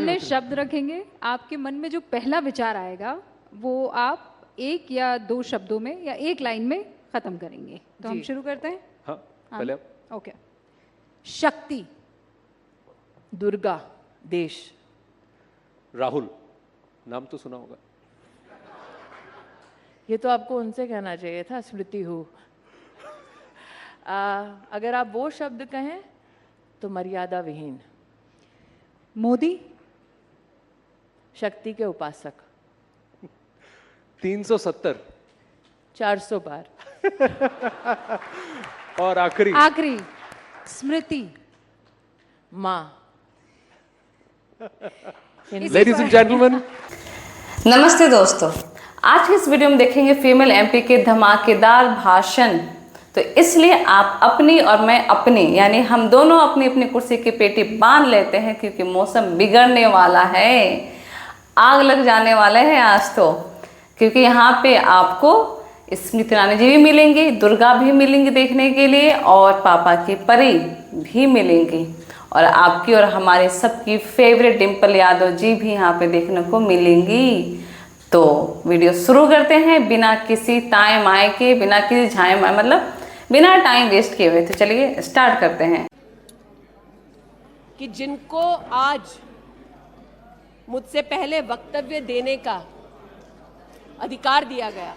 सामने शब्द रखेंगे, आपके मन में जो पहला विचार आएगा वो आप एक या दो शब्दों में या एक लाइन में खत्म करेंगे। तो हम शुरू करते हैं। हाँ, पहले आप। ओके। शक्ति, दुर्गा, देश। राहुल, नाम तो सुना होगा। ये तो आपको उनसे कहना चाहिए था, स्मृति हूँ। अगर आप वो शब्द कहें तो मर्यादा विहीन। मोदी, शक्ति के उपासक। 370। 400 पार। और आखिरी स्मृति, माँ। लेडीज एंड जेंटलमैन, नमस्ते दोस्तों, आज की इस वीडियो में देखेंगे फीमेल एमपी के धमाकेदार भाषण। तो इसलिए आप अपनी और मैं अपनी, यानी हम दोनों अपनी अपनी कुर्सी की पेटी बांध लेते हैं, क्योंकि मौसम बिगड़ने वाला है, आग लग जाने वाले हैं आज तो। क्योंकि यहाँ पे आपको स्मृति ईरानी जी भी मिलेंगी, दुर्गा भी मिलेंगी देखने के लिए, और पापा की परी भी मिलेंगी, और आपकी और हमारे सबकी फेवरेट डिम्पल यादव जी भी यहाँ पे देखने को मिलेंगी। तो वीडियो शुरू करते हैं बिना किसी ताए माए के, बिना किसी झाए माए, मतलब बिना टाइम वेस्ट किए हुए। तो चलिए स्टार्ट करते हैं। कि जिनको आज मुझसे पहले वक्तव्य देने का अधिकार दिया गया,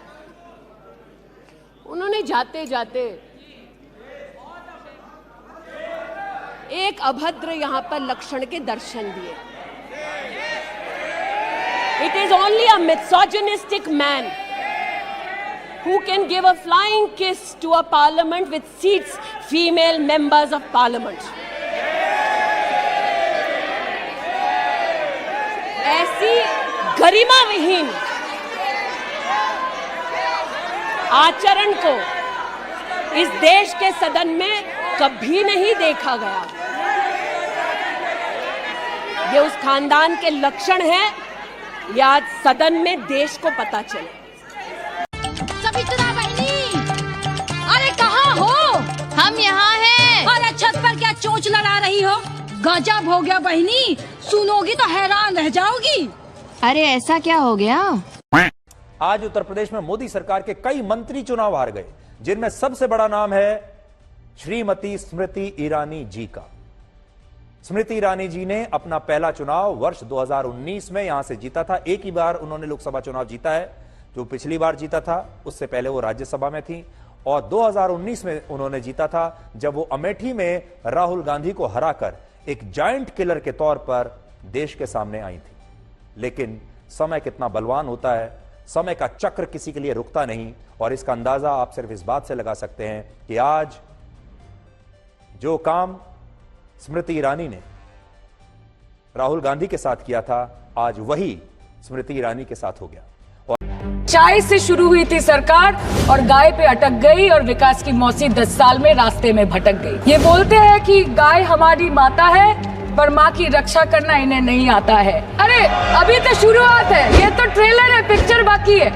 उन्होंने जाते जाते एक अभद्र यहां पर लक्षण के दर्शन दिए। It is only a misogynistic man who can give a flying kiss to a parliament with seats female members of parliament. ऐसी गरिमा विहीन आचरण को इस देश के सदन में कभी नहीं देखा गया। ये उस खानदान के लक्षण हैं, ये आज सदन में देश को पता चले। सवित्रा बहनी, अरे कहाँ हो? हम यहाँ हैं। अरे छत पर क्या चोंच लड़ा रही हो? गजब हो गया बहनी, सुनोगी तो हैरान रह जाओगी। अरे ऐसा क्या हो गया? आज उत्तर प्रदेश में मोदी सरकार के कई मंत्री चुनाव हार गए, जिनमें सबसे बड़ा नाम है श्रीमती स्मृति ईरानी जी का। स्मृति ईरानी जी ने अपना पहला चुनाव वर्ष 2019 में यहां से जीता था। एक ही बार उन्होंने लोकसभा चुनाव जीता है, जो पिछली बार जीता था उससे पहले वो राज्यसभा में थी, और 2019 में उन्होंने जीता था जब वो अमेठी में राहुल गांधी को हराकर एक जायंट किलर के तौर पर देश के सामने आई थी। लेकिन समय कितना बलवान होता है, समय का चक्र किसी के लिए रुकता नहीं, और इसका अंदाजा आप सिर्फ इस बात से लगा सकते हैं कि आज जो काम स्मृति ईरानी ने राहुल गांधी के साथ किया था, आज वही स्मृति ईरानी के साथ हो गया। चाय से शुरू हुई थी सरकार और गाय पे अटक गई, और विकास की मौसी 10 साल में रास्ते में भटक गई। ये बोलते हैं कि गाय हमारी माता है, पर माँ की रक्षा करना इन्हें नहीं आता है। अरे अभी तो शुरुआत है, ये तो ट्रेलर है, पिक्चर बाकी है।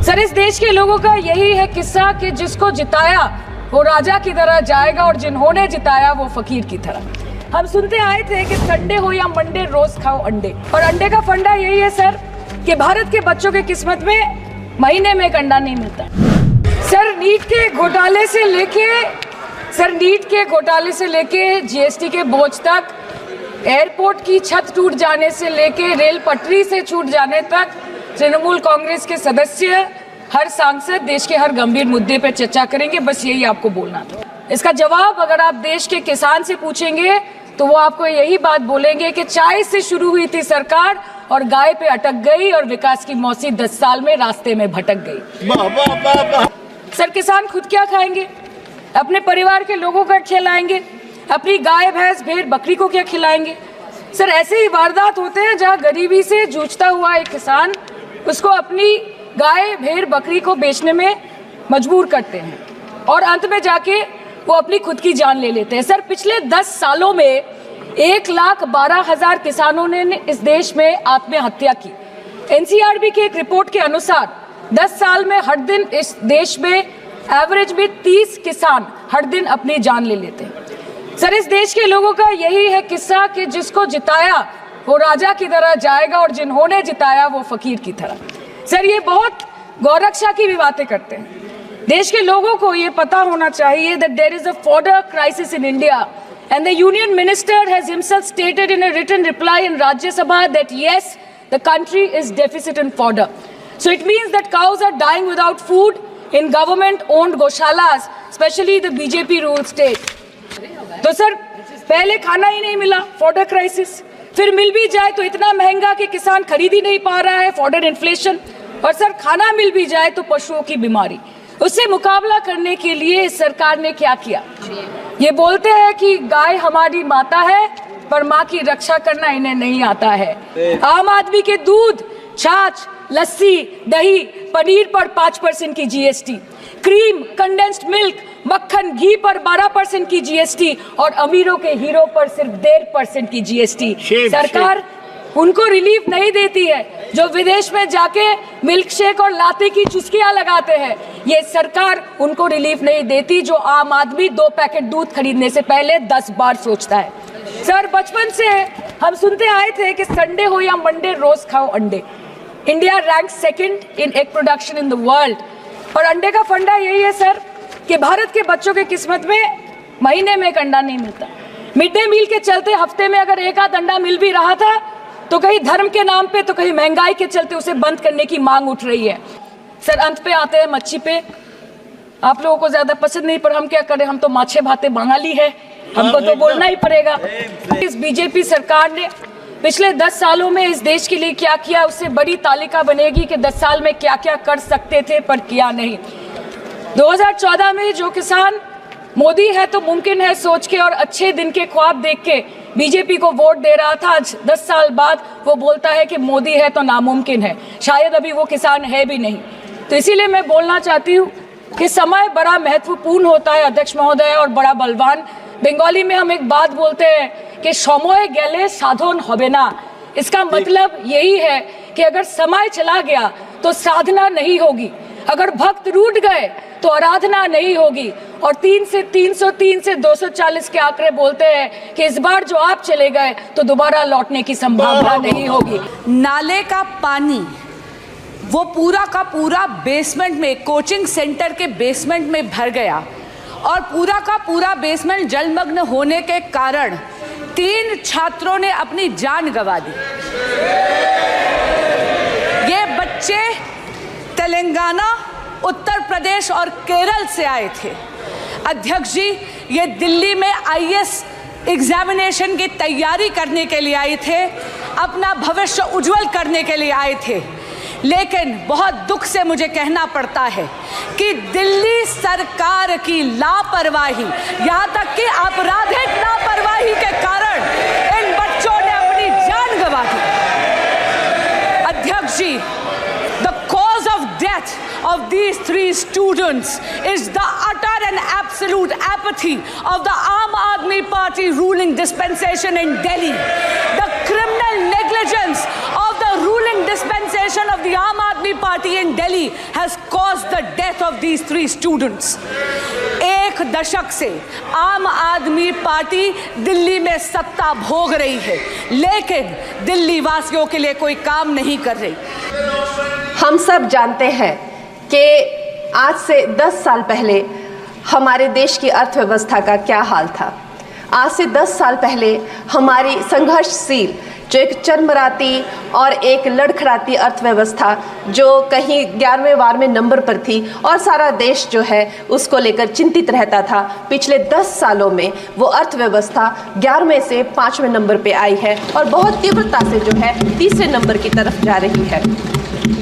सर, इस देश के लोगों का यही है किस्सा कि जिसको जिताया वो राजा की तरह जाएगा, और जिन्होंने जिताया वो फकीर की तरह। हम सुनते आए थे कि संडे हो या मंडे रोज खाओ अंडे, और अंडे का फंडा यही है सर कि भारत के बच्चों के किस्मत में महीने में एक अंडा नहीं मिलता। सर, नीट के घोटाले से लेके जीएसटी के बोझ तक, एयरपोर्ट की छत टूट जाने से लेके रेल पटरी से छूट जाने तक, तृणमूल कांग्रेस के सदस्य, हर सांसद देश के हर गंभीर मुद्दे पर चर्चा करेंगे। बस यही आपको बोलना था। इसका जवाब अगर आप देश के किसान से पूछेंगे तो वो आपको यही बात बोलेंगे कि चाय से शुरू हुई थी सरकार और गाय पे अटक गई, और विकास की मौसी 10 साल में रास्ते में भटक गई। सर, किसान खुद क्या खाएंगे? अपने परिवार के लोगों का खिलाएंगे? अपनी गाय भैंस भेड़ बकरी को क्या खिलाएंगे? सर, ऐसे ही वारदात होते हैं जहाँ गरीबी से जूझता हुआ एक किसान उसको अपनी गाय भेड़ बकरी को बेचने में मजबूर करते हैं, और अंत में जाके वो अपनी खुद की जान ले लेते हैं। सर, पिछले 10 सालों में 1,12,000 किसानों ने इस देश में आत्महत्या की। एनसीआरबी की एक रिपोर्ट के अनुसार 10 साल में हर दिन इस देश में एवरेज में 30 किसान हर दिन अपनी जान ले लेते हैं। सर, इस देश के लोगों का यही है किस्सा कि जिसको जिताया वो राजा की तरह जाएगा और जिन्होंने जिताया वो फकीर की तरह। सर, ये बहुत गौरक्षा की भी बातें करते हैं। देश के लोगों को ये पता होना चाहिए that there is a fodder crisis in India and the union minister has himself stated in a written reply in Rajya Sabha that yes, the country is deficit in fodder. So it means that cows are dying without food in government owned goshalas, especially the BJP ruled state. तो sir, पहले खाना ही नहीं मिला, fodder crisis, फिर मिल भी जाए तो इतना महंगा कि किसान खरीद ही नहीं पा रहा है, फॉडर इन्फ्लेशन, और सर खाना मिल भी जाए तो पशुओं की बीमारी। उससे मुकाबला करने के लिए इस सरकार ने क्या किया? ये बोलते हैं कि गाय हमारी माता है, पर माँ की रक्षा करना इन्हें नहीं आता है। आम आदमी के दूध, छाछ, लस्सी, दही, पनीर पर 5% की जीएसटी, क्रीम, कंडेंस्ड मिल्क, मक्खन, घी पर 12% की जीएसटी और अमीरों के हीरो पर सिर्फ 1.5% की जीएसटी। सरकार उनको रिलीफ नहीं देती है जो विदेश में जाके मिल्क शेक और लाते की चुस्कियां लगाते हैं। ये सरकार उनको रिलीफ नहीं देती जो आम आदमी 2 पैकेट दूध खरीदने से पहले 10 बार सोचता है। सर, बचपन से हम सुनते आए थे कि संडे हो या मंडे रोज खाओ अंडे। India rank 2nd in egg production in the world. और अंडे का फंडा यही है सर कि भारत के बच्चों के किस्मत में महीने में एक अंडा नहीं मिलता। मिड डे मील के चलते हफ्ते में अगर एक आध अंडा मिल भी रहा था तो कहीं धर्म के नाम पे तो कहीं महंगाई के चलते उसे बंद करने की मांग उठ रही है। सर, अंत पे आते हैं मच्छी पे। आप लोगों को ज्यादा पसंद नहीं, पर हम क्या करें, हम तो माछे भाते बंगाली है, हमको तो बोलना ही पड़ेगा। इस बीजेपी सरकार ने पिछले 10 सालों में इस देश के लिए क्या किया, उससे बड़ी तालिका बनेगी कि 10 साल में क्या क्या कर सकते थे पर किया नहीं। 2014 में जो किसान मोदी है तो मुमकिन है सोच के और अच्छे दिन के ख्वाब देख के बीजेपी को वोट दे रहा था, आज 10 साल बाद वो बोलता है कि मोदी है तो नामुमकिन है। शायद अभी वो किसान है भी नहीं। तो इसीलिए मैं बोलना चाहती हूँ कि समय बड़ा महत्वपूर्ण होता है अध्यक्ष महोदय और बड़ा बलवान। बंगाली में हम एक बात बोलते हैं कि समय गेले साधन होबे ना। इसका मतलब यही है कि अगर समय चला गया तो साधना नहीं होगी, अगर भक्त रूठ गए तो आराधना नहीं होगी। और 3 से 303 से 240 के आंकड़े बोलते हैं कि इस बार जो आप चले गए तो दोबारा लौटने की संभावना नहीं होगी। नाले का पानी वो पूरा का पूरा बेसमेंट में, कोचिंग सेंटर के बेसमेंट में भर गया और पूरा का पूरा बेसमेंट जलमग्न होने के कारण 3 छात्रों ने अपनी जान गंवा दी। ये बच्चे तेलंगाना, उत्तर प्रदेश और केरल से आए थे। अध्यक्ष जी, ये दिल्ली में आईएएस एग्जामिनेशन की तैयारी करने के लिए आए थे, अपना भविष्य उज्जवल करने के लिए आए थे। लेकिन बहुत दुख से मुझे कहना पड़ता है कि दिल्ली सरकार की लापरवाही, यहाँ तक कि आपराधिक लापरवाही के कारण इन बच्चों ने अपनी जान गंवा दी। अध्यक्ष जी, the cause of death of these 3 students is the utter and absolute apathy of the Aam Aadmi Party ruling dispensation in Delhi. The criminal negligence of the ruling dispensation of the Aam Aadmi Party in Delhi has caused the death of these 3 students. 1 दशक से आम आदमी party Delhi में सत्ता भोग रही है, लेकिन दिल्ली वासियों के लिए कोई काम नहीं कर रही। हम सब जानते हैं कि आज से 10 साल पहले हमारे देश की अर्थव्यवस्था का क्या हाल था। आज से 10 साल पहले हमारी संघर्षशील, जो एक चरमराती और एक लड़खड़ाती अर्थव्यवस्था जो कहीं 11वें-12वें नंबर पर थी और सारा देश जो है उसको लेकर चिंतित रहता था, पिछले 10 सालों में वो अर्थव्यवस्था 11वें से 5वें नंबर पे आई है और बहुत तीव्रता से जो है 3रे नंबर की तरफ जा रही है।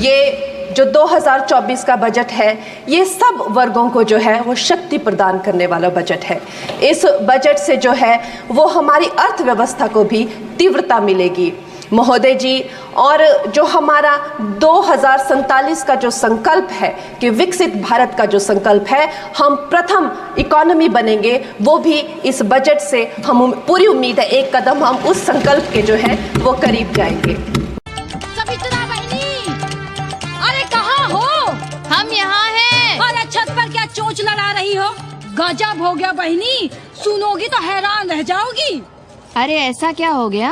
ये जो 2024 का बजट है, ये सब वर्गों को जो है वो शक्ति प्रदान करने वाला बजट है। इस बजट से जो है वो हमारी अर्थव्यवस्था को भी तीव्रता मिलेगी महोदय जी। और जो हमारा 2047 का जो संकल्प है कि विकसित भारत का जो संकल्प है, हम प्रथम इकोनॉमी बनेंगे, वो भी इस बजट से हम पूरी उम्मीद है एक कदम हम उस संकल्प के जो है वो करीब जाएंगे। हम यहाँ हैं। अरे छत पर क्या चोंच लड़ा रही हो? गजब हो गया बहनी, सुनोगी तो हैरान रह जाओगी। अरे ऐसा क्या हो गया?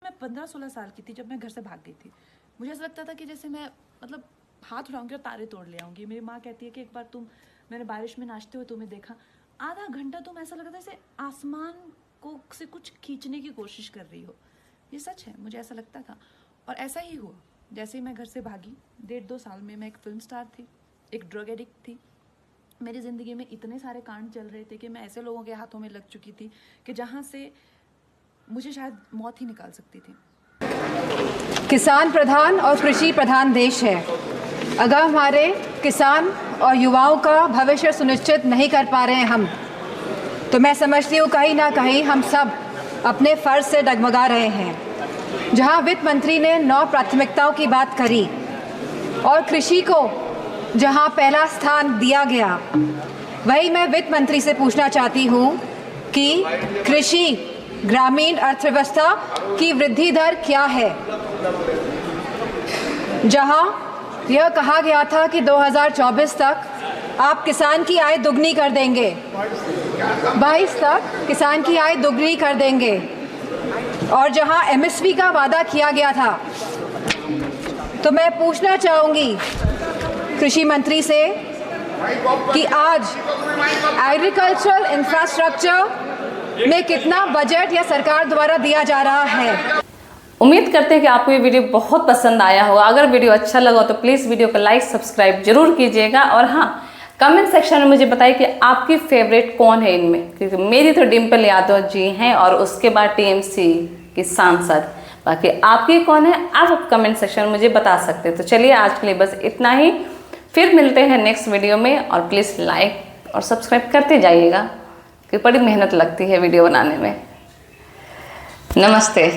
मैं 15-16 साल की थी जब मैं घर से भाग गई थी। मुझे ऐसा लगता था कि जैसे मैं मतलब हाथ उठाऊंगी और तारे तोड़ ले आऊंगी। मेरी माँ कहती है कि एक बार मैंने बारिश में नाचते हुए तुम्हें देखा, आधा घंटा तुम ऐसा लगा था जैसे आसमान को से कुछ खींचने की कोशिश कर रही हो। ये सच है, मुझे ऐसा लगता था और ऐसा ही हुआ। जैसे ही मैं घर से भागी, 1.5-2 साल में मैं एक फिल्म स्टार थी, एक ड्रग एडिक्ट थी। मेरी ज़िंदगी में इतने सारे कांड चल रहे थे कि मैं ऐसे लोगों के हाथों में लग चुकी थी कि जहाँ से मुझे शायद मौत ही निकाल सकती थी। किसान प्रधान और कृषि प्रधान देश है। अगर हमारे किसान और युवाओं का भविष्य सुनिश्चित नहीं कर पा रहे हैं हम, तो मैं समझती हूँ कहीं ना कहीं हम सब अपने फ़र्ज से डगमगा रहे हैं। जहाँ वित्त मंत्री ने 9 प्राथमिकताओं की बात करी और कृषि को जहाँ पहला स्थान दिया गया, वही मैं वित्त मंत्री से पूछना चाहती हूँ कि कृषि ग्रामीण अर्थव्यवस्था की वृद्धि दर क्या है। जहां यह कहा गया था कि 2024 तक आप किसान की आय दुगनी कर देंगे, 22 तक किसान की आय दुगनी कर देंगे, और जहां एमएसपी का वादा किया गया था, तो मैं पूछना चाहूँगी कृषि मंत्री से कि आज एग्रीकल्चरल इंफ्रास्ट्रक्चर में कितना बजट या सरकार द्वारा दिया जा रहा है। उम्मीद करते हैं कि आपको ये वीडियो बहुत पसंद आया होगा। अगर वीडियो अच्छा लगा तो प्लीज़ वीडियो को लाइक सब्सक्राइब जरूर कीजिएगा, और हाँ, कमेंट सेक्शन में मुझे बताइए कि आपकी फेवरेट कौन है इनमें, क्योंकि मेरी तो डिम्पल यादव जी हैं और उसके बाद टीएमसी की सांसद। बाकी आपकी कौन है आप कमेंट सेक्शन में मुझे बता सकते हैं। तो चलिए आज के लिए बस इतना ही, फिर मिलते हैं नेक्स्ट वीडियो में, और प्लीज़ लाइक और सब्सक्राइब करते जाइएगा, कि बड़ी मेहनत लगती है वीडियो बनाने में। नमस्ते।